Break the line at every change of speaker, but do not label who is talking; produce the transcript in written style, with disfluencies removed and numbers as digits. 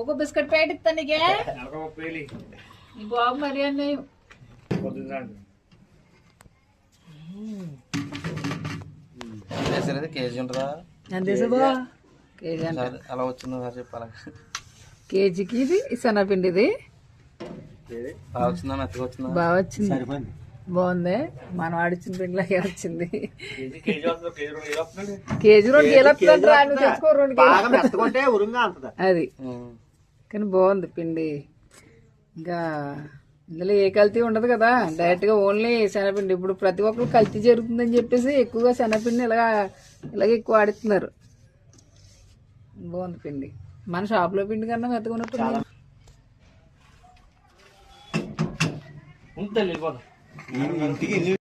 ఒక biscuit packet ఇస్తా నీకే నీ బాబు మరి అన్నీ
కేజీ ఉంటుందా?
కేజీ
అలా వచ్చిందో సార్ చెప్పాలి.
కేజీకి ఇది శనగపిండి ఇది
బాగా వచ్చిందా? మెత్తగా వచ్చిందా?
బాగా వచ్చింది, బాగుంది. మనం ఆడిచ్చిన పిండిలాగే వచ్చింది. కేజీ 2 కేజీలు వస్తుంది రా, నువ్వు తెచ్చుకో 2 కేజీలు అది. కానీ బాగుంది పిండి. ఇంకా ఇందులో ఏ కల్తీ ఉండదు కదా, డైరెక్ట్ గా ఓన్లీ శనగపిండి. ఇప్పుడు ప్రతి ఒక్కరు కల్తీ జరుగుతుందని చెప్పేసి ఎక్కువగా శనగపిండి ఇలాగ ఎక్కువ ఆడుతున్నారు. బాగుంది పిండి, మన షాప్ లో పిండి కన్నా మెత్తగా ఉన్నట్టు.